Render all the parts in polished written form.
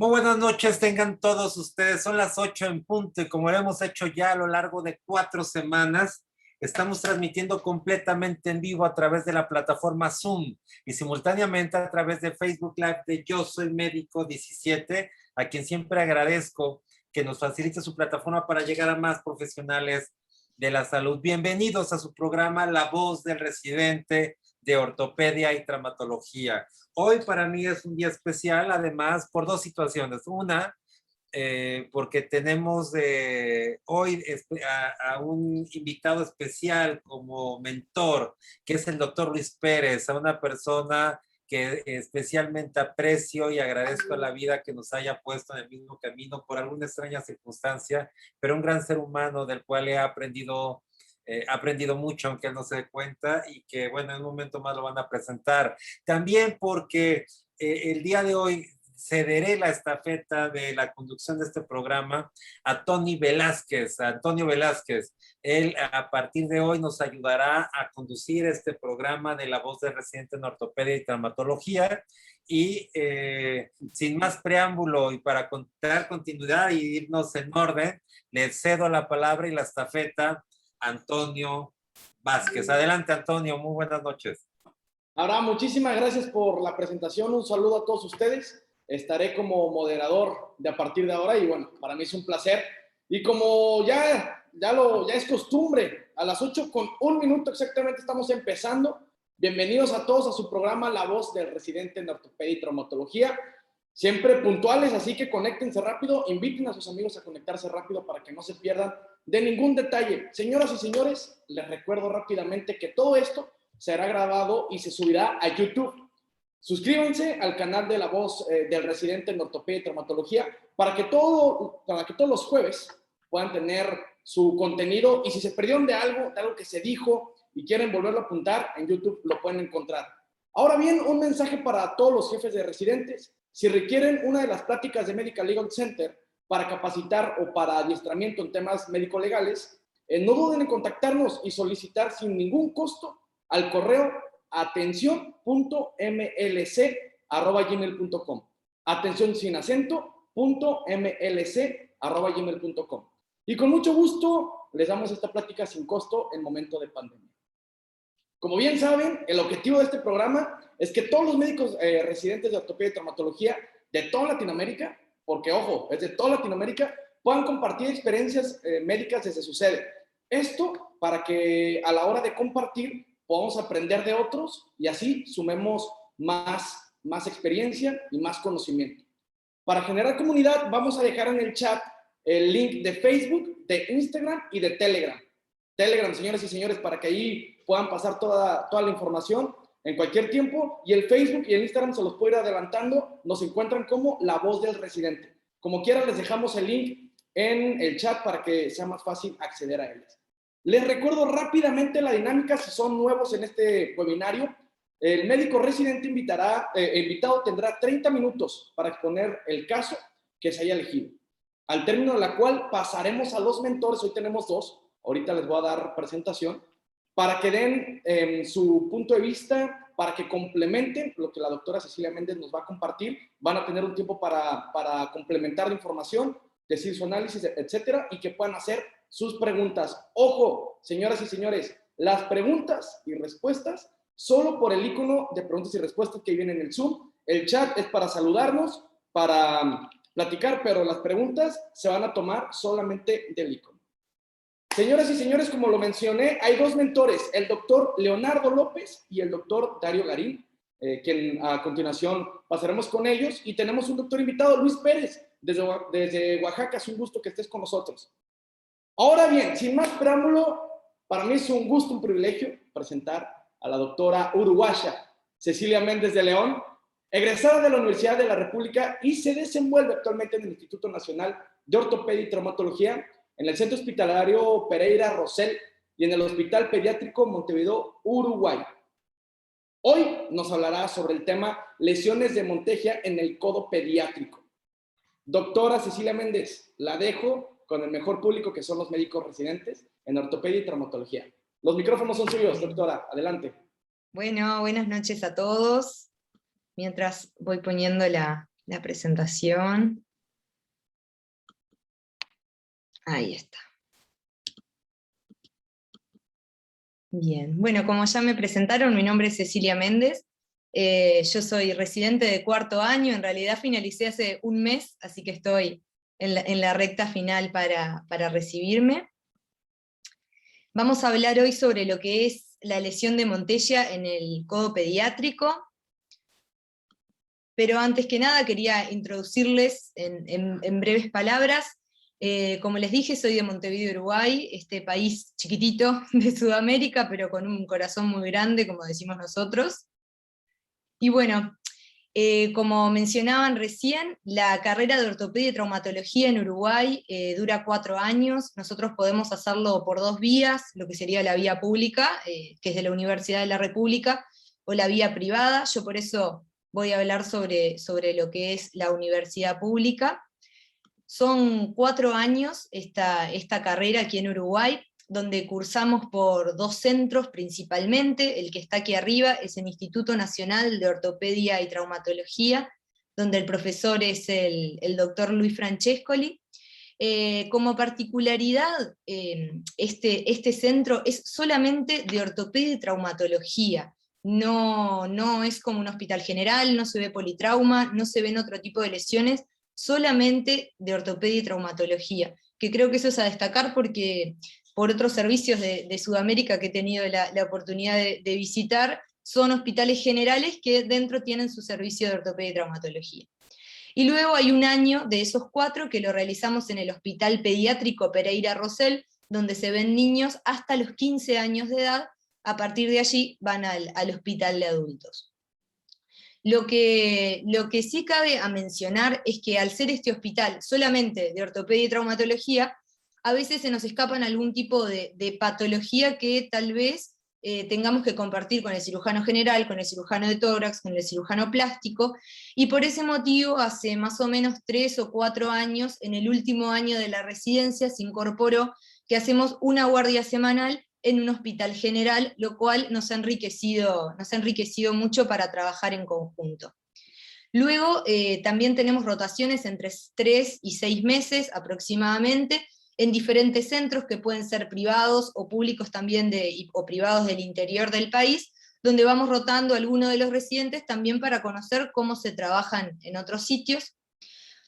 Muy buenas noches, tengan todos ustedes. Son las 8 en punto y como lo hemos hecho ya a lo largo de 4 semanas, estamos transmitiendo completamente en vivo a través de la plataforma Zoom y simultáneamente a través de Facebook Live de Yo Soy Médico 17, a quien siempre agradezco que nos facilite su plataforma para llegar a más profesionales de la salud. Bienvenidos a su programa La Voz del Residente de Ortopedia y Traumatología. Hoy para mí es un día especial, además, por dos situaciones. Una, porque tenemos hoy a un invitado especial como mentor, que es el doctor Luis Pérez, a una persona que especialmente aprecio y agradezco a la vida que nos haya puesto en el mismo camino por alguna extraña circunstancia, pero un gran ser humano del cual he aprendido mucho, aunque él no se dé cuenta, y que, bueno, en un momento más lo van a presentar. También porque el día de hoy cederé la estafeta de la conducción de este programa a Tony Velázquez, a Antonio Velázquez. Él a partir de hoy nos ayudará a conducir este programa de La Voz del Residente en Ortopedia y Traumatología. Y sin más preámbulo y para dar continuidad y irnos en orden, le cedo la palabra y la estafeta Antonio Vázquez. Adelante, Antonio, muy buenas noches. Ahora, muchísimas gracias por la presentación. Un saludo a todos ustedes. Estaré como moderador de a partir de ahora y bueno, para mí es un placer Y como ya es costumbre, a las 8:01 exactamente estamos empezando. Bienvenidos a todos a su programa La Voz del Residente en Ortopedia y Traumatología. Siempre puntuales, así que conéctense rápido, inviten a sus amigos a conectarse rápido para que no se pierdan de ningún detalle. Señoras y señores, les recuerdo rápidamente que todo esto será grabado y se subirá a YouTube. Suscríbanse al canal de La Voz del Residente en Ortopedia y Traumatología para que todos los jueves puedan tener su contenido, y si se perdieron de algo que se dijo y quieren volverlo a apuntar, en YouTube lo pueden encontrar. Ahora bien, un mensaje para todos los jefes de residentes. Si requieren una de las pláticas de Medical Legal Center para capacitar o para adiestramiento en temas médico-legales, no duden en contactarnos y solicitar sin ningún costo al correo atención.mlc@gmail.com. Atención sin acento, .mlc@gmail.com. Y con mucho gusto les damos esta plática sin costo en momento de pandemia. Como bien saben, el objetivo de este programa es que todos los médicos residentes de ortopedia y traumatología de toda Latinoamérica, porque ojo, es de toda Latinoamérica, puedan compartir experiencias médicas desde su sede. Esto para que a la hora de compartir podamos aprender de otros y así sumemos más experiencia y más conocimiento. Para generar comunidad, vamos a dejar en el chat el link de Facebook, de Instagram y de Telegram. Telegram, señores y señores, para que ahí puedan pasar toda la información en cualquier tiempo. Y el Facebook y el Instagram se los puedo ir adelantando. Nos encuentran como La Voz del Residente. Como quiera, les dejamos el link en el chat para que sea más fácil acceder a ellas. Les recuerdo rápidamente la dinámica si son nuevos en este webinario. El médico residente invitado tendrá 30 minutos para exponer el caso que se haya elegido. Al término de la cual pasaremos a los mentores. Hoy tenemos dos. Ahorita les voy a dar presentación para que den su punto de vista, para que complementen lo que la doctora Cecilia Méndez nos va a compartir. Van a tener un tiempo para complementar la información, decir su análisis, etcétera, y que puedan hacer sus preguntas. Ojo, señoras y señores, las preguntas y respuestas solo por el icono de preguntas y respuestas que viene en el Zoom. El chat es para saludarnos, para platicar, pero las preguntas se van a tomar solamente del icono. Señoras y señores, como lo mencioné, hay dos mentores, el doctor Leonardo López y el doctor Dario Garín, quien a continuación pasaremos con ellos, y tenemos un doctor invitado, Luis Pérez, desde Oaxaca. Es un gusto que estés con nosotros. Ahora bien, sin más preámbulo, para mí es un gusto, un privilegio presentar a la doctora uruguaya Cecilia Méndez de León, egresada de la Universidad de la República y se desenvuelve actualmente en el Instituto Nacional de Ortopedia y Traumatología, en el Centro Hospitalario Pereira Rosell y en el Hospital Pediátrico Montevideo, Uruguay. Hoy nos hablará sobre el tema lesiones de Monteggia en el codo pediátrico. Doctora Cecilia Méndez, la dejo con el mejor público, que son los médicos residentes en ortopedia y traumatología. Los micrófonos son suyos, doctora. Adelante. Bueno, buenas noches a todos. Mientras voy poniendo la presentación. Ahí está. Bien, bueno, como ya me presentaron, mi nombre es Cecilia Méndez. Yo soy residente de cuarto año, en realidad finalicé hace un mes, así que estoy en la recta final para recibirme. Vamos a hablar hoy sobre lo que es la lesión de Monteggia en el codo pediátrico, pero antes que nada quería introducirles en breves palabras. Como les dije, soy de Montevideo, Uruguay, este país chiquitito de Sudamérica, pero con un corazón muy grande, como decimos nosotros. Y bueno, como mencionaban recién, la carrera de ortopedia y traumatología en Uruguay dura 4 años. Nosotros podemos hacerlo por 2 vías, lo que sería la vía pública, que es de la Universidad de la República, o la vía privada. Yo por eso voy a hablar sobre lo que es la universidad pública. Son 4 años esta carrera aquí en Uruguay, donde cursamos por 2 centros principalmente. El que está aquí arriba es el Instituto Nacional de Ortopedia y Traumatología, donde el profesor es el doctor Luis Francescoli. Como particularidad, este centro es solamente de ortopedia y traumatología. No es como un hospital general, no se ve politrauma, no se ven otro tipo de lesiones, solamente de ortopedia y traumatología. que creo que eso es a destacar porque por otros servicios de Sudamérica que he tenido la oportunidad de visitar, son hospitales generales que dentro tienen su servicio de ortopedia y traumatología. Y luego hay un año de esos 4 que lo realizamos en el Hospital Pediátrico Pereira Rosell, donde se ven niños hasta los 15 años de edad. A partir de allí van al hospital de adultos. Lo que sí cabe a mencionar es que al ser este hospital solamente de ortopedia y traumatología, a veces se nos escapan algún tipo de patología que tal vez tengamos que compartir con el cirujano general, con el cirujano de tórax, con el cirujano plástico, y por ese motivo hace más o menos 3 o 4 años, en el último año de la residencia, se incorporó que hacemos una guardia semanal en un hospital general, lo cual nos ha enriquecido mucho para trabajar en conjunto. Luego también tenemos rotaciones entre 3 y 6 meses aproximadamente, en diferentes centros que pueden ser privados o públicos también o privados del interior del país, donde vamos rotando a algunos de los residentes también para conocer cómo se trabajan en otros sitios.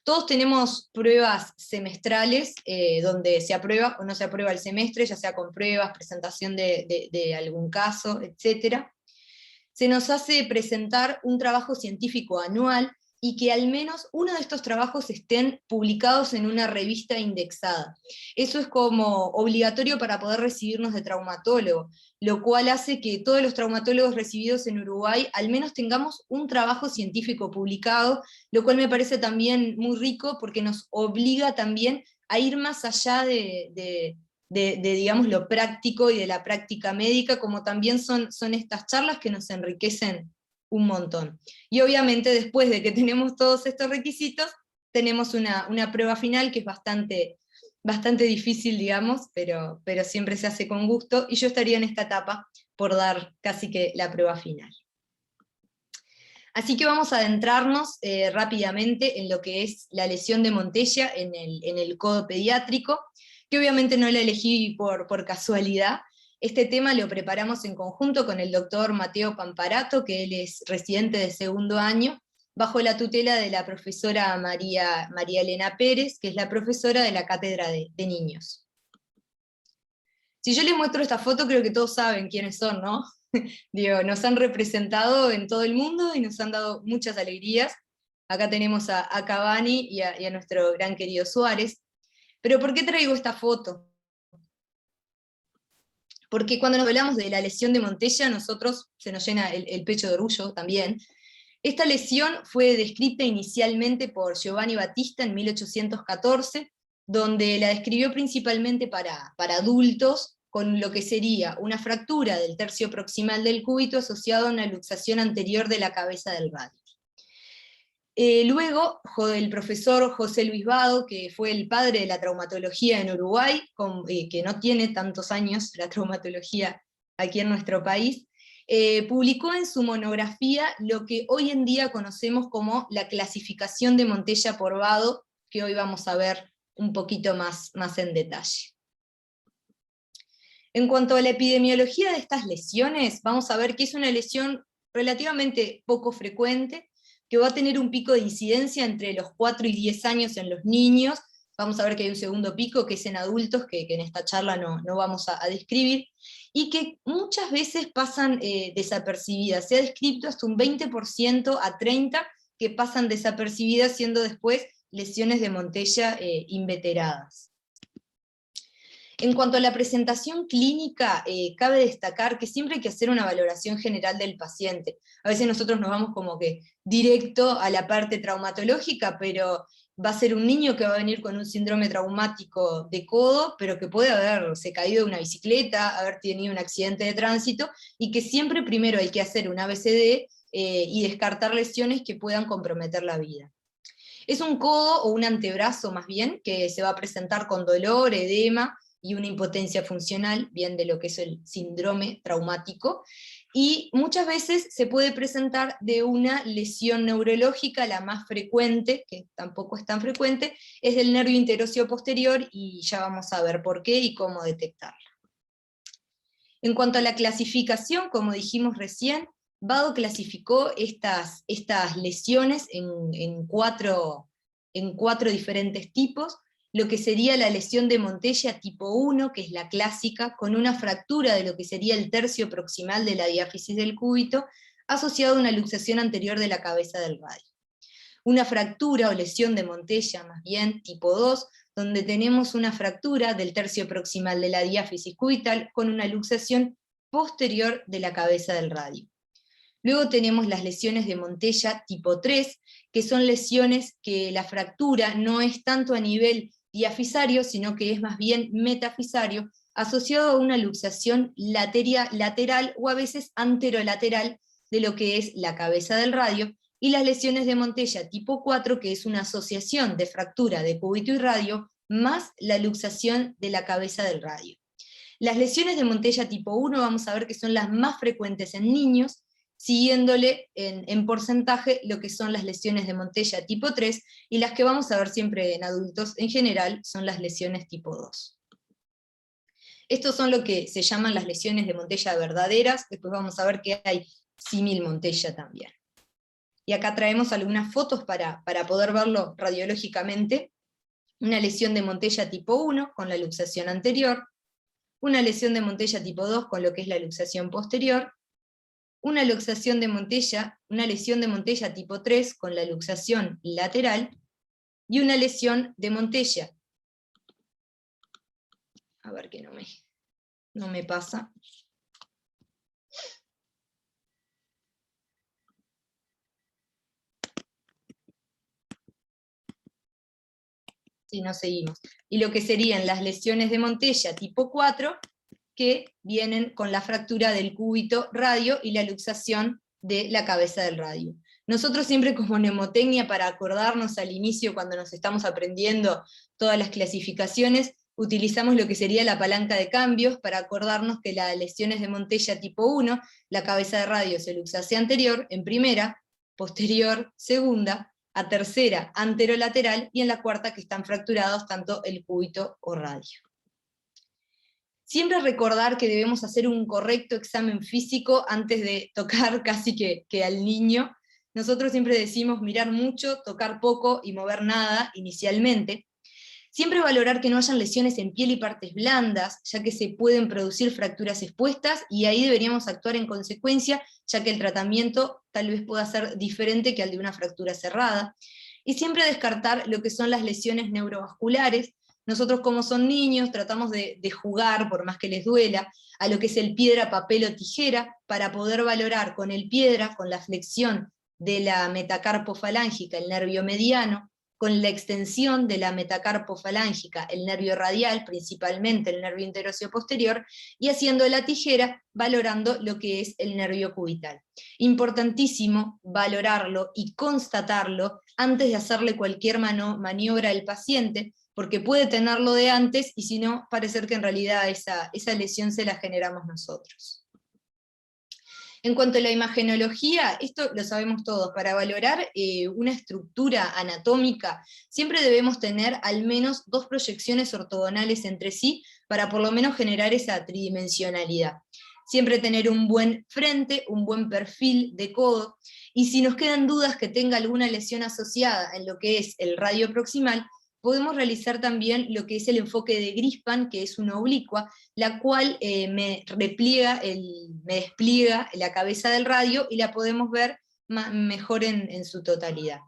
Todos tenemos pruebas semestrales, donde se aprueba o no se aprueba el semestre, ya sea con pruebas, presentación de algún caso, etc. Se nos hace presentar un trabajo científico anual, y que al menos uno de estos trabajos estén publicados en una revista indexada. Eso es como obligatorio para poder recibirnos de traumatólogo, lo cual hace que todos los traumatólogos recibidos en Uruguay al menos tengamos un trabajo científico publicado, lo cual me parece también muy rico porque nos obliga también a ir más allá de digamos, lo práctico y de la práctica médica, como también son estas charlas que nos enriquecen un montón. Y obviamente después de que tenemos todos estos requisitos, tenemos una prueba final que es bastante difícil, digamos, pero siempre se hace con gusto, y yo estaría en esta etapa por dar casi que la prueba final. Así que vamos a adentrarnos rápidamente en lo que es la lesión de Montella en el codo pediátrico, que obviamente no la elegí por casualidad. Este tema lo preparamos en conjunto con el doctor Mateo Pamparato, que él es residente de segundo año, bajo la tutela de la profesora María Elena Pérez, que es la profesora de la cátedra de niños. Si yo les muestro esta foto, creo que todos saben quiénes son, ¿no? Digo, nos han representado en todo el mundo y nos han dado muchas alegrías. Acá tenemos a Cavani y a nuestro gran querido Suárez. Pero ¿por qué traigo esta foto? Porque cuando nos hablamos de la lesión de Montella, nosotros se nos llena el pecho de orgullo también. Esta lesión fue descrita inicialmente por Giovanni Battista en 1814, donde la describió principalmente para adultos, con lo que sería una fractura del tercio proximal del cúbito asociado a una luxación anterior de la cabeza del radio. Luego, el profesor José Luis Vado, que fue el padre de la traumatología en Uruguay, que no tiene tantos años la traumatología aquí en nuestro país, publicó en su monografía lo que hoy en día conocemos como la clasificación de Montella por Vado, que hoy vamos a ver un poquito más en detalle. En cuanto a la epidemiología de estas lesiones, vamos a ver que es una lesión relativamente poco frecuente, que va a tener un pico de incidencia entre los 4 y 10 años en los niños. Vamos a ver que hay un segundo pico, que es en adultos, que en esta charla no vamos a describir, y que muchas veces pasan desapercibidas. Se ha descrito hasta un 20% a 30% que pasan desapercibidas, siendo después lesiones de Montella inveteradas. En cuanto a la presentación clínica, cabe destacar que siempre hay que hacer una valoración general del paciente. A veces nosotros nos vamos como que directo a la parte traumatológica, pero va a ser un niño que va a venir con un síndrome traumático de codo, pero que puede haberse caído de una bicicleta, haber tenido un accidente de tránsito, y que siempre primero hay que hacer un ABCD y descartar lesiones que puedan comprometer la vida. Es un codo o un antebrazo más bien, que se va a presentar con dolor, edema, y una impotencia funcional, bien de lo que es el síndrome traumático, y muchas veces se puede presentar de una lesión neurológica. La más frecuente, que tampoco es tan frecuente, es del nervio interóseo posterior, y ya vamos a ver por qué y cómo detectarla. En cuanto a la clasificación, como dijimos recién, Vado clasificó estas lesiones en cuatro diferentes tipos. lo que sería la lesión de Montella tipo 1, que es la clásica, con una fractura de lo que sería el tercio proximal de la diáfisis del cúbito, asociado a una luxación anterior de la cabeza del radio. Una fractura o lesión de Montella, más bien, tipo 2, donde tenemos una fractura del tercio proximal de la diáfisis cubital con una luxación posterior de la cabeza del radio. Luego tenemos las lesiones de Montella tipo 3, que son lesiones que la fractura no es tanto a nivel diafisario, sino que es más bien metafisario, asociado a una luxación lateral o a veces anterolateral de lo que es la cabeza del radio, y las lesiones de Montella tipo 4, que es una asociación de fractura de cúbito y radio, más la luxación de la cabeza del radio. Las lesiones de Montella tipo 1 vamos a ver que son las más frecuentes en niños, siguiéndole en porcentaje lo que son las lesiones de Montella tipo 3, y las que vamos a ver siempre en adultos en general son las lesiones tipo 2. Estos son lo que se llaman las lesiones de Montella verdaderas, después vamos a ver que hay símil Montella también. Y acá traemos algunas fotos para poder verlo radiológicamente. Una lesión de Montella tipo 1 con la luxación anterior, una lesión de Montella tipo 2 con lo que es la luxación posterior, una lesión de Montella tipo 3 con la luxación lateral, y una lesión de Montella. A ver que no me pasa. Si no seguimos. Y lo que serían las lesiones de Montella tipo 4, que vienen con la fractura del cúbito radio y la luxación de la cabeza del radio. Nosotros siempre como mnemotecnia, para acordarnos al inicio cuando nos estamos aprendiendo todas las clasificaciones, utilizamos lo que sería la palanca de cambios para acordarnos que las lesiones de Montella tipo 1, la cabeza de radio se luxase anterior, en primera, posterior, segunda, a tercera, anterolateral, y en la cuarta que están fracturados tanto el cúbito o radio. Siempre recordar que debemos hacer un correcto examen físico antes de tocar casi que al niño. Nosotros siempre decimos mirar mucho, tocar poco y mover nada inicialmente. Siempre valorar que no hayan lesiones en piel y partes blandas, ya que se pueden producir fracturas expuestas, y ahí deberíamos actuar en consecuencia, ya que el tratamiento tal vez pueda ser diferente que al de una fractura cerrada. Y siempre descartar lo que son las lesiones neurovasculares. Nosotros como son niños tratamos de jugar, por más que les duela, a lo que es el piedra, papel o tijera, para poder valorar con el piedra, con la flexión de la metacarpofalángica, el nervio mediano, con la extensión de la metacarpofalángica, el nervio radial, principalmente el nervio interóseo posterior, y haciendo la tijera, valorando lo que es el nervio cubital. Importantísimo valorarlo y constatarlo antes de hacerle cualquier maniobra al paciente, porque puede tenerlo de antes, y si no, parecer que en realidad esa lesión se la generamos nosotros. En cuanto a la imagenología, esto lo sabemos todos, para valorar una estructura anatómica, siempre debemos tener al menos 2 proyecciones ortogonales entre sí, para por lo menos generar esa tridimensionalidad. Siempre tener un buen frente, un buen perfil de codo, y si nos quedan dudas que tenga alguna lesión asociada en lo que es el radio proximal, podemos realizar también lo que es el enfoque de Grispan, que es una oblicua, la cual me despliega la cabeza del radio y la podemos ver mejor en su totalidad.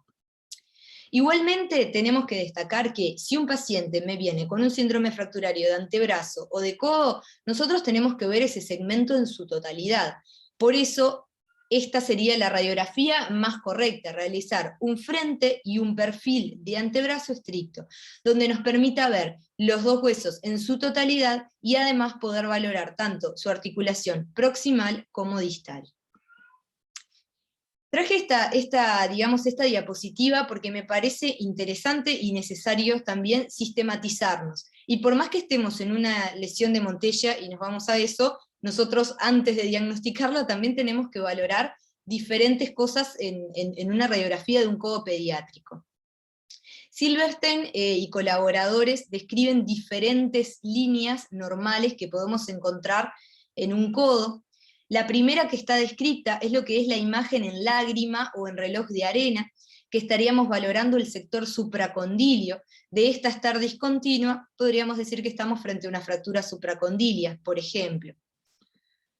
Igualmente tenemos que destacar que si un paciente me viene con un síndrome fracturario de antebrazo o de codo, nosotros tenemos que ver ese segmento en su totalidad. Por eso, esta sería la radiografía más correcta, realizar un frente y un perfil de antebrazo estricto, donde nos permita ver los 2 huesos en su totalidad y además poder valorar tanto su articulación proximal como distal. Traje esta diapositiva porque me parece interesante y necesario también sistematizarnos. Y por más que estemos en una lesión de Montella, y nos vamos a eso, nosotros antes de diagnosticarla también tenemos que valorar diferentes cosas en una radiografía de un codo pediátrico. Silverstein y colaboradores describen diferentes líneas normales que podemos encontrar en un codo. La primera que está descrita es lo que es la imagen en lágrima o en reloj de arena, que estaríamos valorando el sector supracondilio. De esta estar discontinua, podríamos decir que estamos frente a una fractura supracondilia, por ejemplo.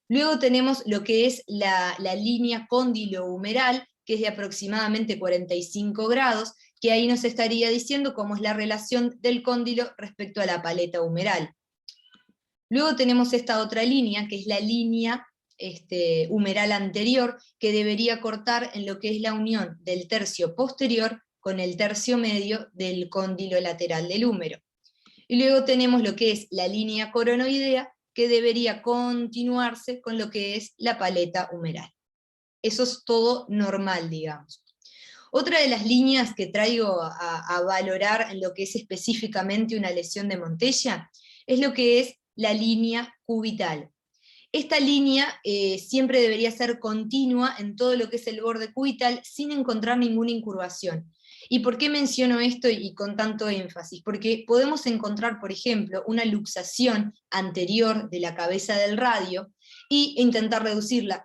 Luego tenemos lo que es la línea cóndilo-humeral, que es de aproximadamente 45 grados, que ahí nos estaría diciendo cómo es la relación del cóndilo respecto a la paleta humeral. Luego tenemos esta otra línea, que es la línea humeral anterior, que debería cortar en lo que es la unión del tercio posterior con el tercio medio del cóndilo lateral del húmero. Y luego tenemos lo que es la línea coronoidea, que debería continuarse con lo que es la paleta humeral. Eso es todo normal, digamos. Otra de las líneas que traigo a valorar en lo que es específicamente una lesión de Montella es lo que es la línea cubital. Esta línea siempre debería ser continua en todo lo que es el borde cubital sin encontrar ninguna incurvación. ¿Y por qué menciono esto y con tanto énfasis? Porque podemos encontrar, por ejemplo, una luxación anterior de la cabeza del radio e intentar reducirla,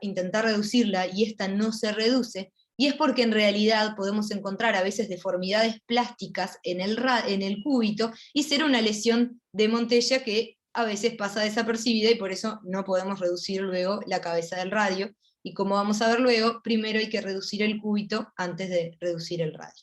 y esta no se reduce, y es porque en realidad podemos encontrar a veces deformidades plásticas en el cúbito y ser una lesión de Montella que a veces pasa desapercibida y por eso no podemos reducir luego la cabeza del radio, y como vamos a ver luego, primero hay que reducir el cúbito antes de reducir el radio.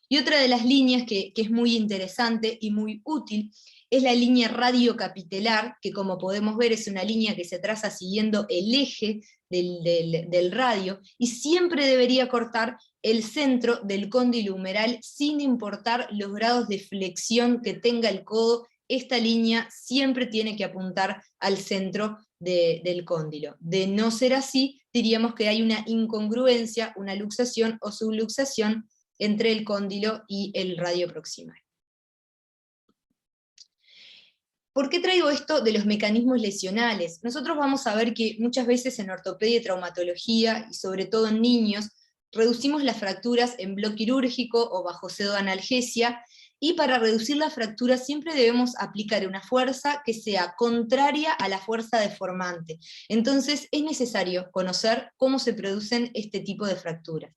Y otra de las líneas que es muy interesante y muy útil es la línea radiocapitelar, que como podemos ver es una línea que se traza siguiendo el eje del radio, y siempre debería cortar el centro del cóndilo humeral sin importar los grados de flexión que tenga el codo. Esta línea siempre tiene que apuntar al centro del cóndilo. De no ser así, diríamos que hay una incongruencia, una luxación o subluxación entre el cóndilo y el radio proximal. ¿Por qué traigo esto de los mecanismos lesionales? Nosotros vamos a ver que muchas veces en ortopedia y traumatología, y sobre todo en niños, reducimos las fracturas en bloque quirúrgico o bajo pseudoanalgesia, y para reducir la fractura siempre debemos aplicar una fuerza que sea contraria a la fuerza deformante. Entonces es necesario conocer cómo se producen este tipo de fracturas.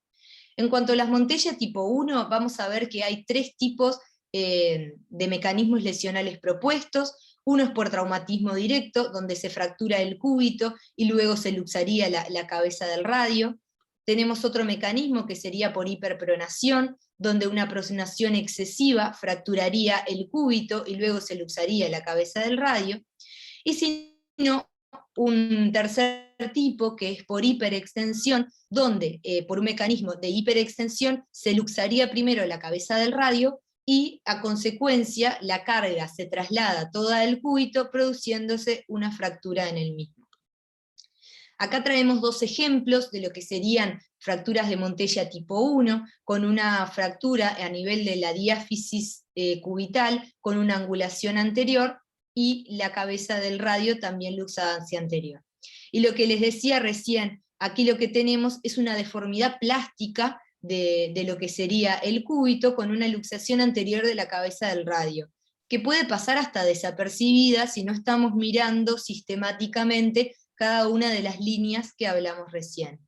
En cuanto a las Montella tipo 1, vamos a ver que hay 3 tipos de mecanismos lesionales propuestos. Uno es por traumatismo directo, donde se fractura el cúbito y luego se luxaría la cabeza del radio. Tenemos otro mecanismo que sería por hiperpronación, donde una pronación excesiva fracturaría el cúbito y luego se luxaría la cabeza del radio. Y si no, un tercer tipo que es por hiperextensión, donde por un mecanismo de hiperextensión se luxaría primero la cabeza del radio y a consecuencia la carga se traslada toda al cúbito, produciéndose una fractura en el mismo. Acá traemos 2 ejemplos de lo que serían fracturas de Montella tipo 1, con una fractura a nivel de la diáfisis cubital, con una angulación anterior, y la cabeza del radio también luxada hacia anterior. Y lo que les decía recién, aquí lo que tenemos es una deformidad plástica de lo que sería el cúbito, con una luxación anterior de la cabeza del radio, que puede pasar hasta desapercibida si no estamos mirando sistemáticamente cada una de las líneas que hablamos recién.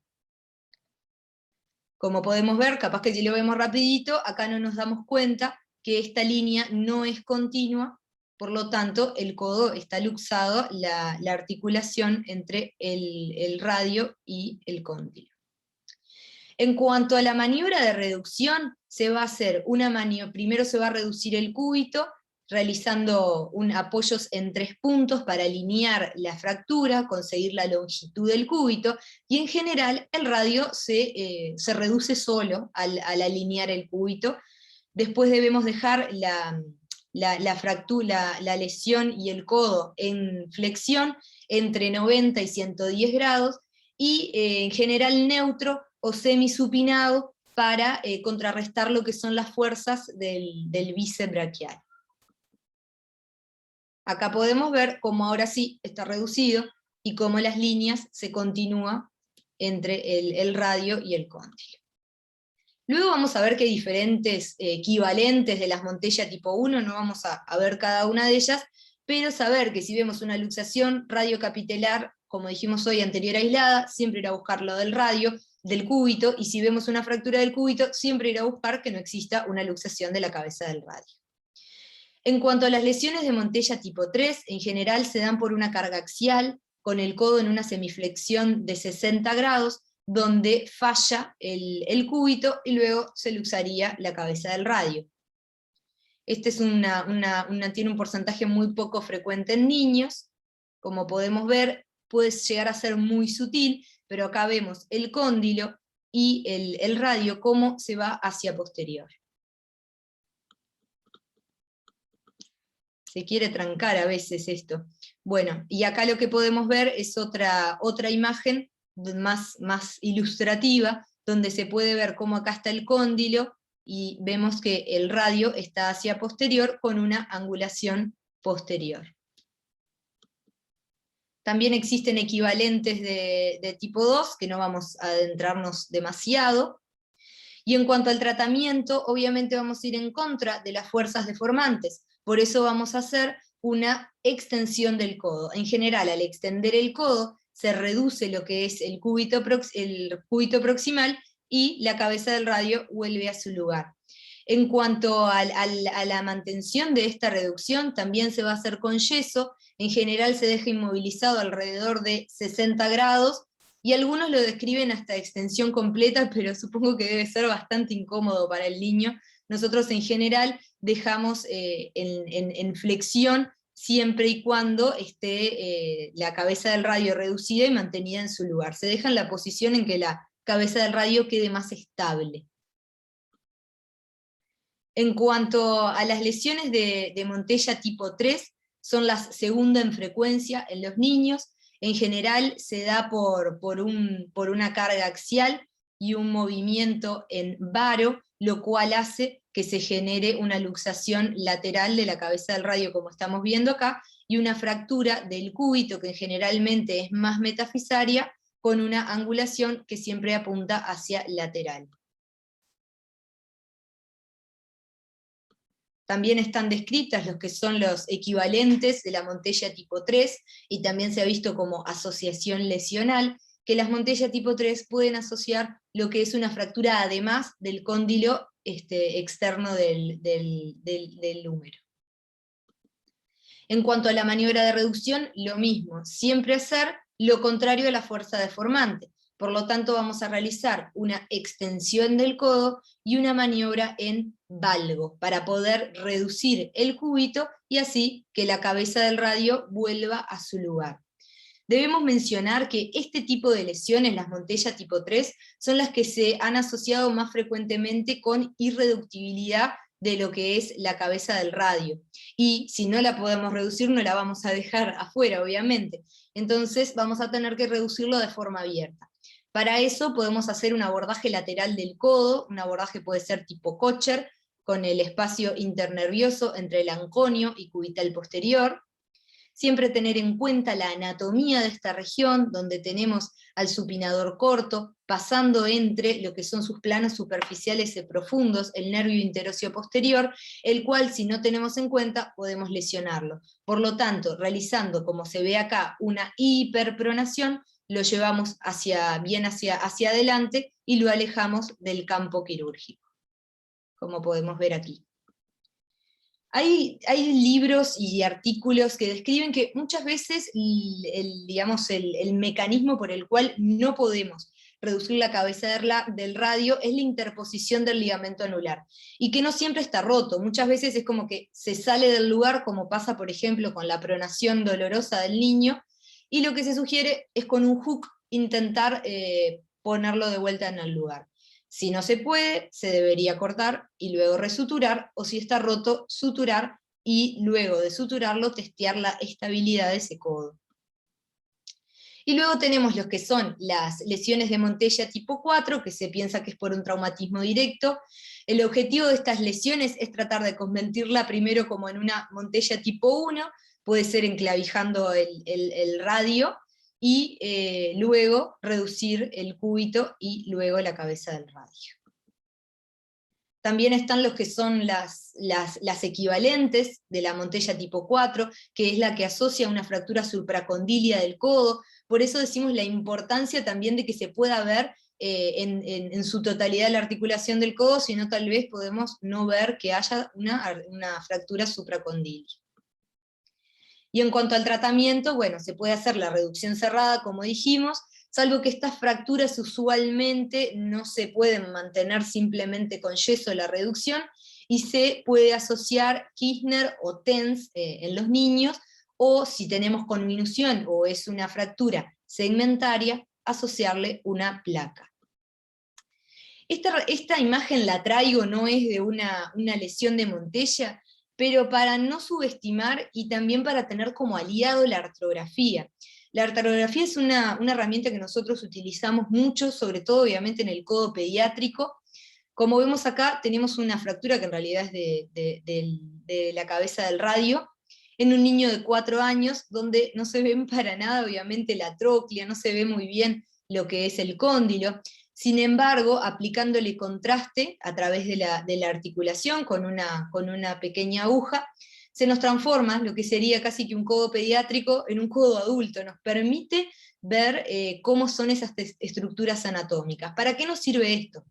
Como podemos ver, capaz que si lo vemos rapidito, acá no nos damos cuenta que esta línea no es continua, por lo tanto el codo está luxado, la articulación entre el radio y el cóndilo. En cuanto a la maniobra de reducción, se va a hacer una maniobra, primero se va a reducir el cúbito, realizando apoyos en 3 puntos para alinear la fractura, conseguir la longitud del cúbito, y en general el radio se reduce solo al alinear el cúbito. Después debemos dejar la fractura, la lesión y el codo en flexión entre 90 y 110 grados, y en general neutro o semisupinado para contrarrestar lo que son las fuerzas del bíceps braquial. Acá podemos ver cómo ahora sí está reducido, y cómo las líneas se continúan entre el radio y el cóndilo. Luego vamos a ver que diferentes equivalentes de las Montella tipo 1, no vamos a ver cada una de ellas, pero saber que si vemos una luxación radiocapitelar, como dijimos hoy, anterior aislada, siempre ir a buscar lo del radio, del cúbito, y si vemos una fractura del cúbito, siempre ir a buscar que no exista una luxación de la cabeza del radio. En cuanto a las lesiones de Montella tipo 3, en general se dan por una carga axial, con el codo en una semiflexión de 60 grados, donde falla el cúbito y luego se luxaría la cabeza del radio. Este es tiene un porcentaje muy poco frecuente en niños. Como podemos ver, puede llegar a ser muy sutil, pero acá vemos el cóndilo y el radio cómo se va hacia posterior. Se quiere trancar a veces esto. Bueno, y acá lo que podemos ver es otra imagen más ilustrativa, donde se puede ver cómo acá está el cóndilo, y vemos que el radio está hacia posterior con una angulación posterior. También existen equivalentes de tipo 2, que no vamos a adentrarnos demasiado. Y en cuanto al tratamiento, obviamente vamos a ir en contra de las fuerzas deformantes. Por eso vamos a hacer una extensión del codo. En general, al extender el codo, se reduce lo que es el cúbito proximal, y la cabeza del radio vuelve a su lugar. En cuanto a la mantención de esta reducción, también se va a hacer con yeso. En general se deja inmovilizado alrededor de 60 grados, y algunos lo describen hasta extensión completa, pero supongo que debe ser bastante incómodo para el niño. Nosotros en general dejamos en flexión, siempre y cuando esté la cabeza del radio reducida y mantenida en su lugar. Se deja en la posición en que la cabeza del radio quede más estable. En cuanto a las lesiones de Montella tipo 3, son las segunda en frecuencia en los niños. En general se da por una carga axial y un movimiento en varo, lo cual hace que se genere una luxación lateral de la cabeza del radio, como estamos viendo acá, y una fractura del cúbito, que generalmente es más metafisaria, con una angulación que siempre apunta hacia lateral. También están descritas los que son los equivalentes de la Montella tipo 3, y también se ha visto como asociación lesional, que las Montella tipo 3 pueden asociar lo que es una fractura además del cóndilo externo del húmero. En cuanto a la maniobra de reducción, lo mismo, siempre hacer lo contrario a la fuerza deformante. Por lo tanto, vamos a realizar una extensión del codo y una maniobra en valgo, para poder reducir el cúbito y así que la cabeza del radio vuelva a su lugar. Debemos mencionar que este tipo de lesiones, las Montella tipo 3, son las que se han asociado más frecuentemente con irreductibilidad de lo que es la cabeza del radio. Y si no la podemos reducir, no la vamos a dejar afuera, obviamente. Entonces vamos a tener que reducirlo de forma abierta. Para eso podemos hacer un abordaje lateral del codo. Un abordaje puede ser tipo Kocher, con el espacio internervioso entre el anconio y cubital posterior. Siempre tener en cuenta la anatomía de esta región, donde tenemos al supinador corto, pasando entre lo que son sus planos superficiales y profundos, el nervio interóseo posterior, el cual, si no tenemos en cuenta, podemos lesionarlo. Por lo tanto, realizando, como se ve acá, una hiperpronación, lo llevamos bien hacia adelante y lo alejamos del campo quirúrgico, como podemos ver aquí. Hay libros y artículos que describen que muchas veces el mecanismo por el cual no podemos reducir la cabeza del radio es la interposición del ligamento anular, y que no siempre está roto. Muchas veces es como que se sale del lugar, como pasa por ejemplo con la pronación dolorosa del niño, y lo que se sugiere es con un hook intentar ponerlo de vuelta en el lugar. Si no se puede, se debería cortar y luego resuturar, o si está roto, suturar, y luego de suturarlo, testear la estabilidad de ese codo. Y luego tenemos los que son las lesiones de Montella tipo 4, que se piensa que es por un traumatismo directo. El objetivo de estas lesiones es tratar de convertirla primero como en una Montella tipo 1, puede ser enclavijando el radio, y luego reducir el cúbito y luego la cabeza del radio. También están los que son las equivalentes de la Montella tipo 4, que es la que asocia una fractura supracondílea del codo. Por eso decimos la importancia también de que se pueda ver en su totalidad la articulación del codo, sino tal vez podemos no ver que haya una fractura supracondílica. Y en cuanto al tratamiento, bueno, se puede hacer la reducción cerrada, como dijimos, salvo que estas fracturas usualmente no se pueden mantener simplemente con yeso la reducción, y se puede asociar Kirchner o TENS en los niños, o si tenemos conminución o es una fractura segmentaria, asociarle una placa. Esta imagen la traigo, no es de una lesión de Montella, pero para no subestimar y también para tener como aliado la artrografía. La artrografía es una herramienta que nosotros utilizamos mucho, sobre todo obviamente en el codo pediátrico. Como vemos acá, tenemos una fractura que en realidad es de la cabeza del radio, en un niño de 4 años, donde no se ve para nada obviamente la tróclea, no se ve muy bien lo que es el cóndilo. Sin embargo, aplicándole contraste a través de la articulación con una pequeña aguja, se nos transforma lo que sería casi que un codo pediátrico en un codo adulto, nos permite ver cómo son esas estructuras anatómicas. ¿Para qué nos sirve esto?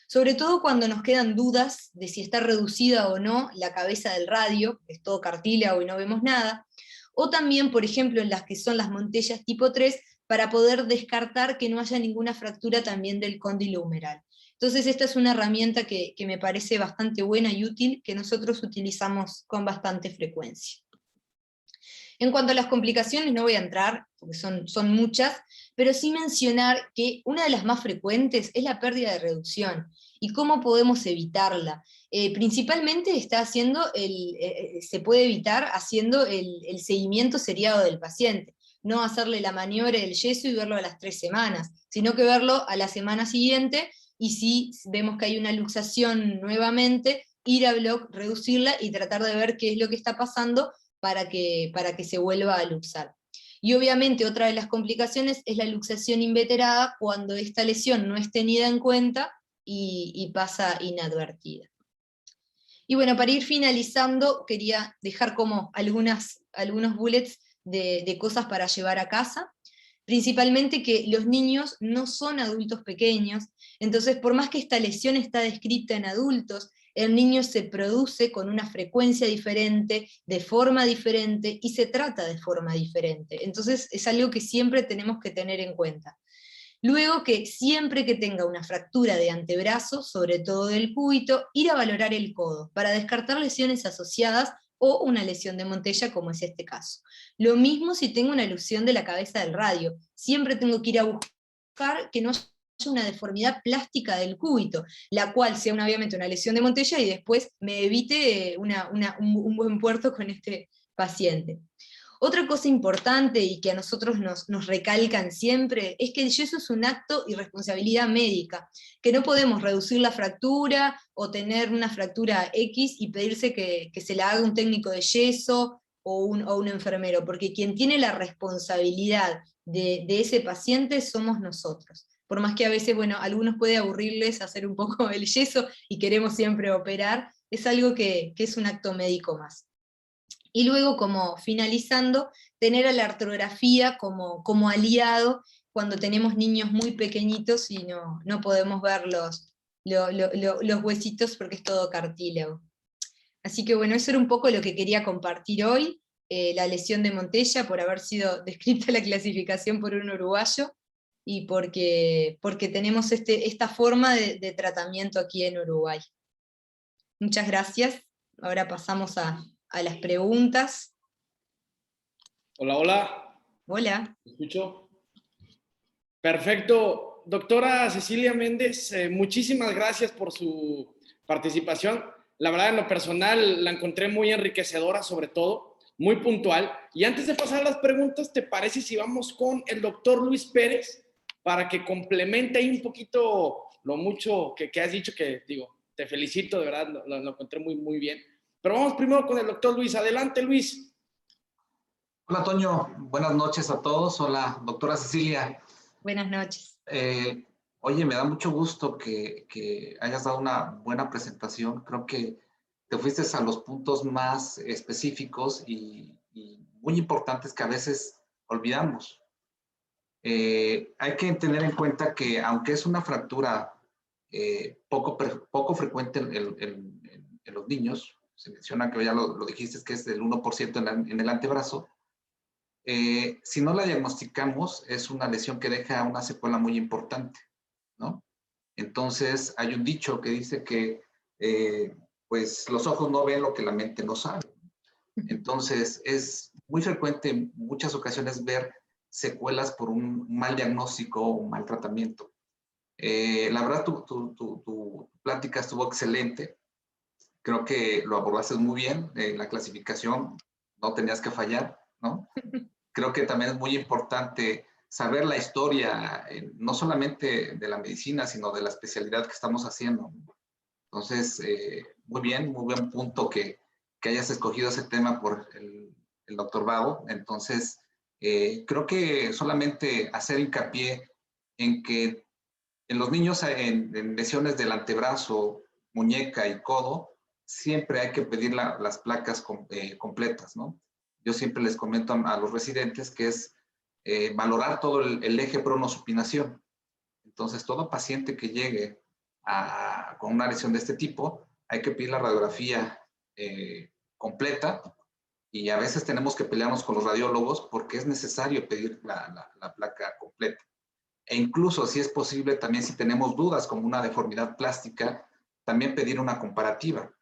Sobre todo cuando nos quedan dudas de si está reducida o no la cabeza del radio, es todo cartílago y no vemos nada, o también, por ejemplo, en las que son las Montellas tipo 3, para poder descartar que no haya ninguna fractura también del cóndilo humeral. Entonces esta es una herramienta que me parece bastante buena y útil, que nosotros utilizamos con bastante frecuencia. En cuanto a las complicaciones no voy a entrar, porque son muchas, pero sí mencionar que una de las más frecuentes es la pérdida de reducción, y cómo podemos evitarla. Principalmente se puede evitar haciendo el seguimiento seriado del paciente, no hacerle la maniobra del yeso y verlo a las 3 semanas, sino que verlo a la semana siguiente, y si vemos que hay una luxación nuevamente, ir a bloc, reducirla y tratar de ver qué es lo que está pasando para que se vuelva a luxar. Y obviamente otra de las complicaciones es la luxación inveterada, cuando esta lesión no es tenida en cuenta y pasa inadvertida. Y bueno, para ir finalizando, quería dejar como algunos bullets de cosas para llevar a casa. Principalmente que los niños no son adultos pequeños, entonces por más que esta lesión está descrita en adultos, el niño se produce con una frecuencia diferente, de forma diferente, y se trata de forma diferente. Entonces es algo que siempre tenemos que tener en cuenta. Luego, que siempre que tenga una fractura de antebrazo, sobre todo del cúbito, ir a valorar el codo, para descartar lesiones asociadas o una lesión de Montella, como es este caso. Lo mismo si tengo una lesión de la cabeza del radio, siempre tengo que ir a buscar que no haya una deformidad plástica del cúbito, la cual sea obviamente una lesión de Montella y después me evite un buen puerto con este paciente. Otra cosa importante y que a nosotros nos recalcan siempre es que el yeso es un acto y responsabilidad médica, que no podemos reducir la fractura o tener una fractura X y pedirse que se la haga un técnico de yeso o un enfermero, porque quien tiene la responsabilidad de ese paciente somos nosotros. Por más que a veces, bueno, a algunos puede aburrirles hacer un poco el yeso y queremos siempre operar, es algo que es un acto médico más. Y luego, como finalizando, tener a la artrografía como aliado cuando tenemos niños muy pequeñitos y no podemos ver los huesitos porque es todo cartílago. Así que bueno, eso era un poco lo que quería compartir hoy, la lesión de Montella, por haber sido descrita la clasificación por un uruguayo, y porque tenemos esta forma de tratamiento aquí en Uruguay. Muchas gracias. Ahora pasamos a las preguntas. Hola, hola. Hola. ¿Me escucho? Perfecto. Doctora Cecilia Méndez, muchísimas gracias por su participación. La verdad, en lo personal, la encontré muy enriquecedora, sobre todo, muy puntual. Y antes de pasar a las preguntas, ¿te parece si vamos con el doctor Luis Pérez para que complemente ahí un poquito lo mucho que has dicho, que digo, te felicito, de verdad, lo encontré muy, muy bien. Pero vamos primero con el doctor Luis. Adelante, Luis. Hola, Toño. Buenas noches a todos. Hola, doctora Cecilia. Buenas noches. Oye, me da mucho gusto que hayas dado una buena presentación. Creo que te fuiste a los puntos más específicos y muy importantes que a veces olvidamos. Hay que tener en cuenta que aunque es una fractura poco frecuente en los niños, se menciona que ya lo dijiste, que es del 1% en el antebrazo, si no la diagnosticamos, es una lesión que deja una secuela muy importante, ¿no? Entonces, hay un dicho que dice que pues los ojos no ven lo que la mente no sabe. Entonces, es muy frecuente en muchas ocasiones ver secuelas por un mal diagnóstico o un mal tratamiento. La verdad, tu plática estuvo excelente. Creo que lo abordaste muy bien. La clasificación no tenías que fallar, ¿no? Creo que también es muy importante saber la historia, no solamente de la medicina, sino de la especialidad que estamos haciendo. Entonces, muy buen punto que hayas escogido ese tema por el doctor Babo. Entonces, creo que solamente hacer hincapié en que en los niños en lesiones del antebrazo, muñeca y codo, siempre hay que pedir las placas completas, ¿no? Yo siempre les comento a los residentes que es valorar todo el eje pronosupinación. Entonces, todo paciente que llegue con una lesión de este tipo, hay que pedir la radiografía completa, y a veces tenemos que pelearnos con los radiólogos porque es necesario pedir la placa completa. E incluso, si es posible, también si tenemos dudas como una deformidad plástica, también pedir una comparativa.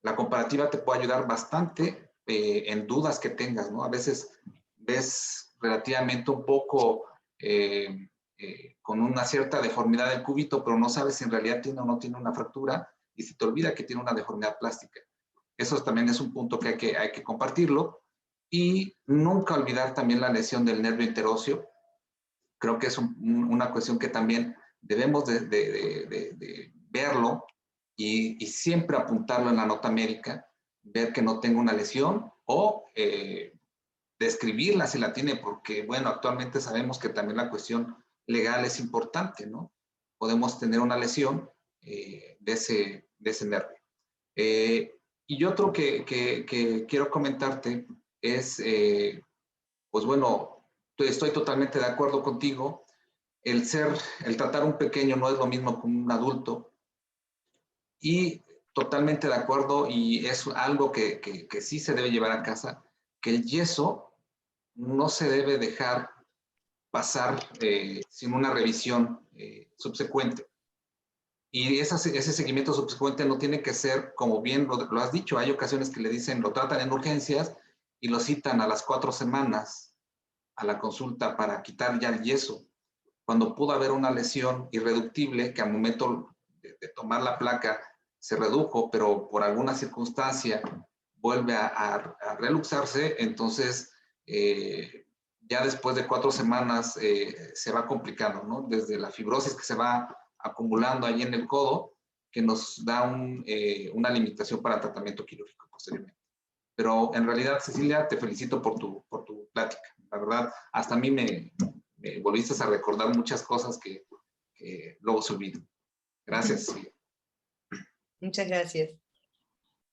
La comparativa te puede ayudar bastante en dudas que tengas, ¿no? A veces ves relativamente un poco con una cierta deformidad del cúbito, pero no sabes si en realidad tiene o no tiene una fractura, y se te olvida que tiene una deformidad plástica. Eso también es un punto que hay que compartirlo. Y nunca olvidar también la lesión del nervio interóseo. Creo que es una cuestión que también debemos de verlo y siempre apuntarlo en la nota médica, ver que no tenga una lesión o describirla si la tiene, porque, bueno, actualmente sabemos que también la cuestión legal es importante, ¿no? Podemos tener una lesión de ese nervio. Y otro que quiero comentarte es, pues bueno, estoy totalmente de acuerdo contigo. El tratar a un pequeño no es lo mismo que un adulto. Y totalmente de acuerdo, y es algo que sí se debe llevar a casa, que el yeso no se debe dejar pasar sin una revisión subsecuente. Y ese seguimiento subsecuente no tiene que ser, como bien lo has dicho, hay ocasiones que le dicen, lo tratan en urgencias y lo citan a las 4 semanas a la consulta para quitar ya el yeso, cuando pudo haber una lesión irreductible que al momento de tomar la placa se redujo, pero por alguna circunstancia vuelve a reluxarse. Entonces ya después de 4 semanas se va complicando, ¿no? Desde la fibrosis que se va acumulando ahí en el codo, que nos da una limitación para el tratamiento quirúrgico posteriormente. Pero en realidad, Cecilia, te felicito por tu plática. La verdad, hasta a mí me volviste a recordar muchas cosas que luego se olvidan. Gracias, Cecilia. Muchas gracias.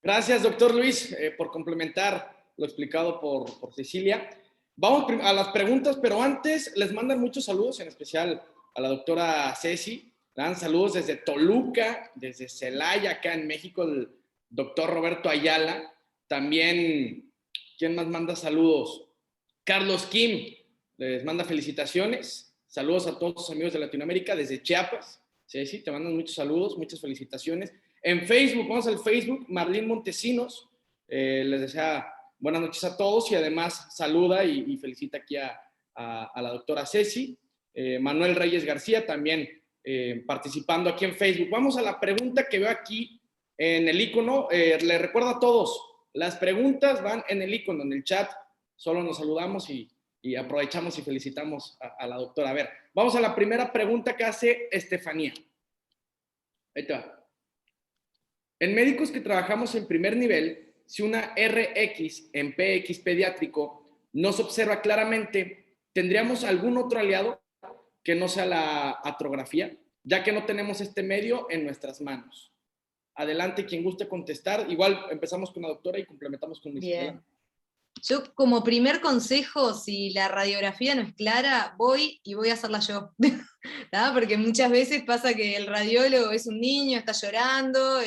Gracias, doctor Luis, por complementar lo explicado por Cecilia. Vamos a las preguntas, pero antes les mandan muchos saludos, en especial a la doctora Ceci. Le dan saludos desde Toluca, desde Celaya, acá en México, el doctor Roberto Ayala. También, ¿quién más manda saludos? Carlos Kim les manda felicitaciones. Saludos a todos los amigos de Latinoamérica desde Chiapas. Ceci, te mandan muchos saludos, muchas felicitaciones. En Facebook, vamos al Facebook, Marlene Montesinos, les desea buenas noches a todos y además saluda y felicita aquí a la doctora Ceci. Manuel Reyes García también participando aquí en Facebook. Vamos a la pregunta que veo aquí en el icono. Le recuerdo a todos, las preguntas van en el icono, en el chat. Solo nos saludamos y aprovechamos y felicitamos a la doctora. A ver, vamos a la primera pregunta que hace Estefanía. Ahí te va. En médicos que trabajamos en primer nivel, si una RX en PX pediátrico no se observa claramente, ¿tendríamos algún otro aliado que no sea la atrografía, ya que no tenemos este medio en nuestras manos? Adelante, quien guste contestar. Igual empezamos con la doctora y complementamos con Luis. Bien. Yo como primer consejo, si la radiografía no es clara, voy a hacerla yo. ¿tá? Porque muchas veces pasa que el radiólogo es un niño, está llorando,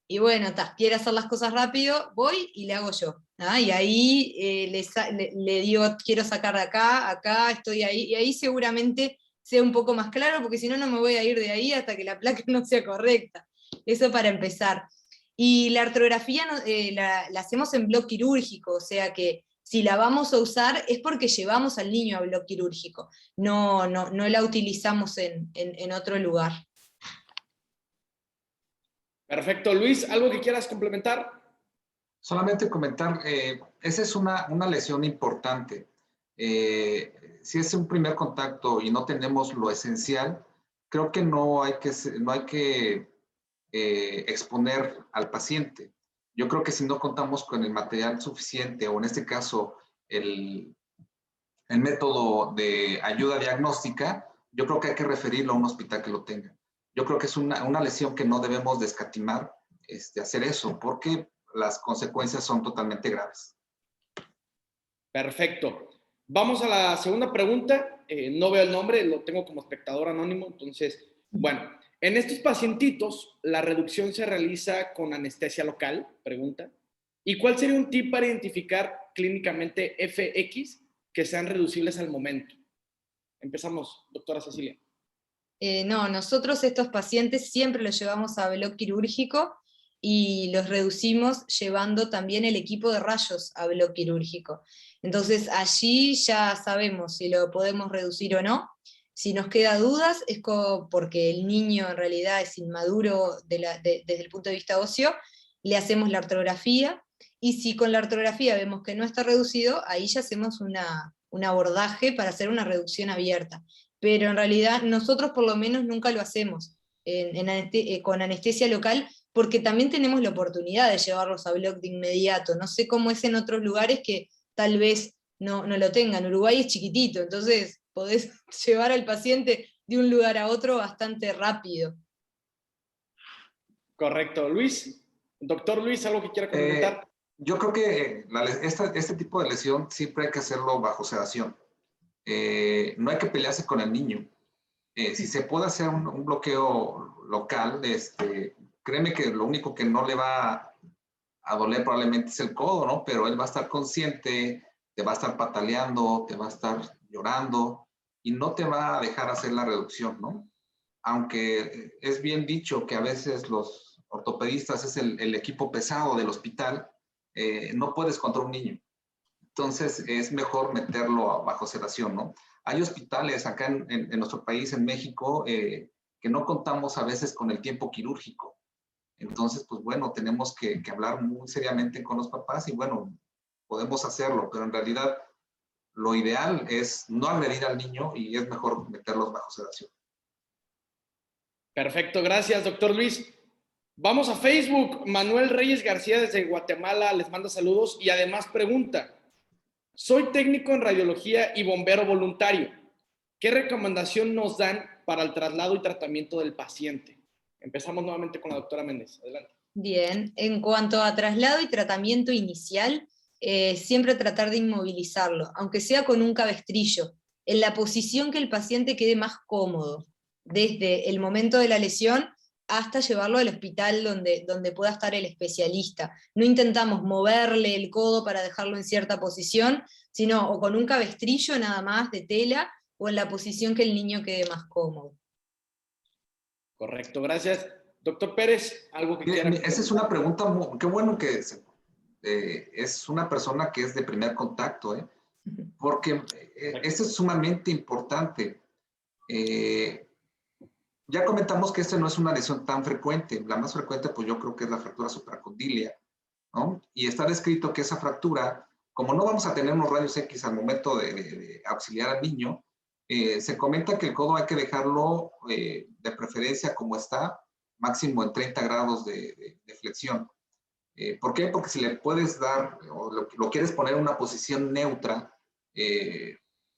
y bueno, quiere hacer las cosas rápido, voy y le hago yo. ¿tá? Y ahí le digo, quiero sacar de acá, estoy ahí, y ahí seguramente sea un poco más claro, porque si no, no me voy a ir de ahí hasta que la placa no sea correcta. Eso para empezar. Y la artrografía la hacemos en bloque quirúrgico, o sea que si la vamos a usar es porque llevamos al niño a bloque quirúrgico, no la utilizamos en otro lugar. Perfecto. Luis, ¿algo que quieras complementar? Solamente comentar, esa es una lesión importante. Si es un primer contacto y no tenemos lo esencial, creo que no hay que exponer al paciente. Yo creo que si no contamos con el material suficiente, o en este caso el método de ayuda diagnóstica, yo creo que hay que referirlo a un hospital que lo tenga. Yo creo que es una lesión que no debemos de escatimar hacer eso, porque las consecuencias son totalmente graves. Perfecto. Vamos a la segunda pregunta. No veo el nombre, lo tengo como espectador anónimo. Entonces, bueno, en estos pacientitos, la reducción se realiza con anestesia local, pregunta. ¿Y cuál sería un tip para identificar clínicamente FX que sean reducibles al momento? Empezamos, doctora Cecilia. No, nosotros estos pacientes siempre los llevamos a bloque quirúrgico y los reducimos llevando también el equipo de rayos a bloque quirúrgico. Entonces allí ya sabemos si lo podemos reducir o no. Si nos queda dudas es porque el niño en realidad es inmaduro desde el punto de vista óseo, le hacemos la artrografía, y si con la artrografía vemos que no está reducido, ahí ya hacemos un abordaje para hacer una reducción abierta. Pero en realidad nosotros por lo menos nunca lo hacemos con anestesia local, porque también tenemos la oportunidad de llevarlos a bloque de inmediato. No sé cómo es en otros lugares que tal vez no lo tengan. Uruguay es chiquitito, entonces podés llevar al paciente de un lugar a otro bastante rápido. Correcto. Luis, doctor Luis, ¿algo que quiera comentar? Yo creo que este tipo de lesión siempre hay que hacerlo bajo sedación. No hay que pelearse con el niño. Si se puede hacer un bloqueo local, créeme que lo único que no le va a doler probablemente es el codo, ¿no? Pero él va a estar consciente, te va a estar pataleando, te va a estar llorando y no te va a dejar hacer la reducción, ¿no? Aunque es bien dicho que a veces los ortopedistas es el equipo pesado del hospital, no puedes contra un niño. Entonces es mejor meterlo bajo sedación, ¿no? Hay hospitales acá en nuestro país, en México, que no contamos a veces con el tiempo quirúrgico. Entonces, pues bueno, tenemos que hablar muy seriamente con los papás y bueno, podemos hacerlo, pero en realidad lo ideal es no agredir al niño y es mejor meterlos bajo sedación. Perfecto, gracias, doctor Luis. Vamos a Facebook. Manuel Reyes García desde Guatemala les manda saludos y además pregunta: soy técnico en radiología y bombero voluntario. ¿Qué recomendación nos dan para el traslado y tratamiento del paciente? Empezamos nuevamente con la doctora Méndez. Adelante. Bien, en cuanto a traslado y tratamiento inicial, siempre tratar de inmovilizarlo, aunque sea con un cabestrillo, en la posición que el paciente quede más cómodo, desde el momento de la lesión hasta llevarlo al hospital donde pueda estar el especialista. No intentamos moverle el codo para dejarlo en cierta posición, sino o con un cabestrillo nada más de tela, o en la posición que el niño quede más cómodo. Correcto, gracias. Doctor Pérez, ¿algo que quiera? Esa es una pregunta, qué bueno que es una persona que es de primer contacto, porque eso es sumamente importante. Ya comentamos que esta no es una lesión tan frecuente. La más frecuente, pues yo creo que es la fractura supracondilia, ¿no? Y está descrito que esa fractura, como no vamos a tener unos rayos X al momento de auxiliar al niño, se comenta que el codo hay que dejarlo de preferencia como está, máximo en 30 grados de flexión. ¿Por qué? Porque si le puedes dar o lo quieres poner en una posición neutra,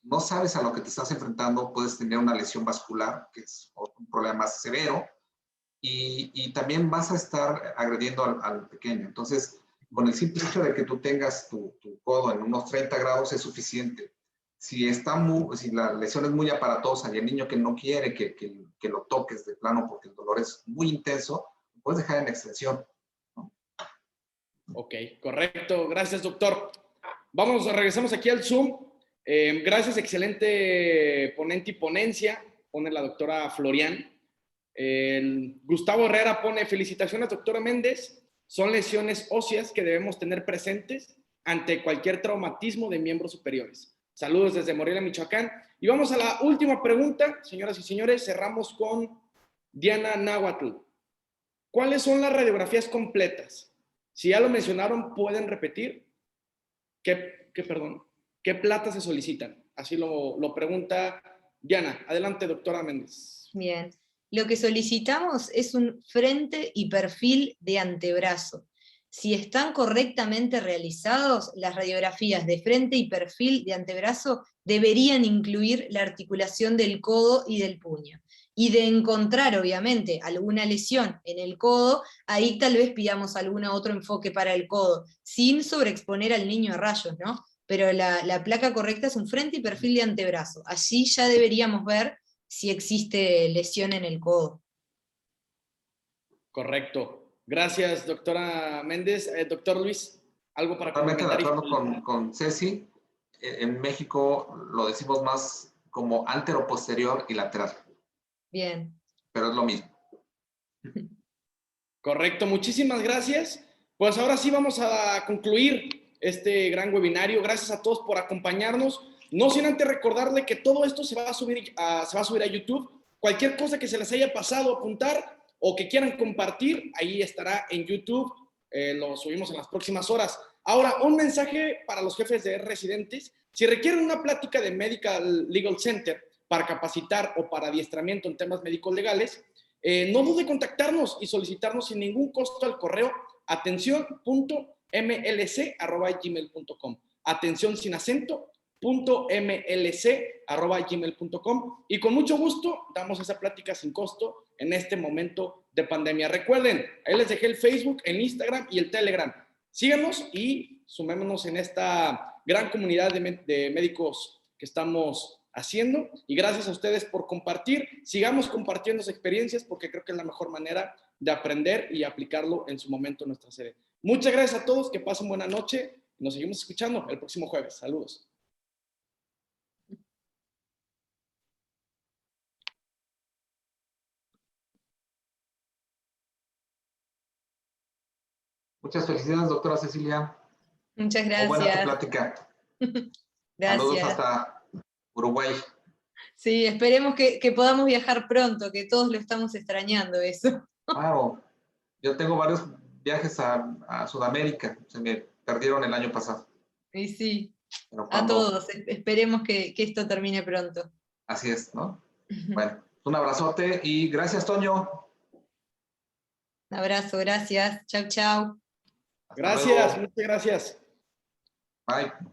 no sabes a lo que te estás enfrentando, puedes tener una lesión vascular, que es un problema más severo, y también vas a estar agrediendo al pequeño. Entonces, Con el simple hecho de que tú tengas tu codo en unos 30 grados es suficiente. Si la lesión es muy aparatosa y el niño que no quiere que lo toques de plano porque el dolor es muy intenso, lo puedes dejar en extensión, ¿no? Ok, correcto. Gracias, doctor. Regresamos aquí al Zoom. Gracias, excelente ponente y ponencia. Pone la doctora Florian. Gustavo Herrera pone: felicitaciones, doctora Méndez. Son lesiones óseas que debemos tener presentes ante cualquier traumatismo de miembros superiores. Saludos desde Morelia, Michoacán. Y vamos a la última pregunta, señoras y señores. Cerramos con Diana Náhuatl. ¿Cuáles son las radiografías completas? Si ya lo mencionaron, ¿pueden repetir? ¿Qué platas se solicitan? Así lo pregunta Diana. Adelante, doctora Méndez. Bien. Lo que solicitamos es un frente y perfil de antebrazo. Si están correctamente realizados, las radiografías de frente y perfil de antebrazo deberían incluir la articulación del codo y del puño. Y de encontrar, obviamente, alguna lesión en el codo, ahí tal vez pidamos algún otro enfoque para el codo, sin sobreexponer al niño a rayos, ¿no? Pero la placa correcta es un frente y perfil de antebrazo. Allí ya deberíamos ver si existe lesión en el codo. Correcto. Gracias, doctora Méndez. Doctor Luis, ¿algo para complementar? Totalmente de acuerdo con Ceci. En México lo decimos más como antero-posterior y lateral. Bien. Pero es lo mismo. Correcto, muchísimas gracias. Pues ahora sí vamos a concluir este gran webinario. Gracias a todos por acompañarnos. No sin antes recordarle que todo esto se va a subir a YouTube. Cualquier cosa que se les haya pasado, apuntar o que quieran compartir, ahí estará en YouTube. Lo subimos en las próximas horas. Ahora, un mensaje para los jefes de residentes. Si requieren una plática de Medical Legal Center para capacitar o para adiestramiento en temas médicos legales, no dude en contactarnos y solicitarnos sin ningún costo al correo atención.mlc@gmail.com. Atención sin acento .mlc@gmail.com, y con mucho gusto damos esa plática sin costo en este momento de pandemia. Recuerden, ahí les dejé el Facebook, el Instagram y el Telegram. Síganos y sumémonos en esta gran comunidad de médicos que estamos haciendo, y gracias a ustedes por compartir. Sigamos compartiendo sus experiencias porque creo que es la mejor manera de aprender y aplicarlo en su momento en nuestra sede. Muchas gracias a todos, que pasen buena noche. Nos seguimos escuchando el próximo jueves. Saludos. Muchas felicidades, doctora Cecilia. Muchas gracias. Buena tu plática. Gracias. Saludos hasta Uruguay. Sí, esperemos que podamos viajar pronto, que todos lo estamos extrañando eso. Claro. Yo tengo varios viajes a Sudamérica. Se me perdieron el año pasado. Y sí, Pero a todos. Esperemos que esto termine pronto. Así es, ¿no? Bueno, un abrazote y gracias, Toño. Un abrazo, gracias. Chau, chau. Gracias, muchas gracias. Bye.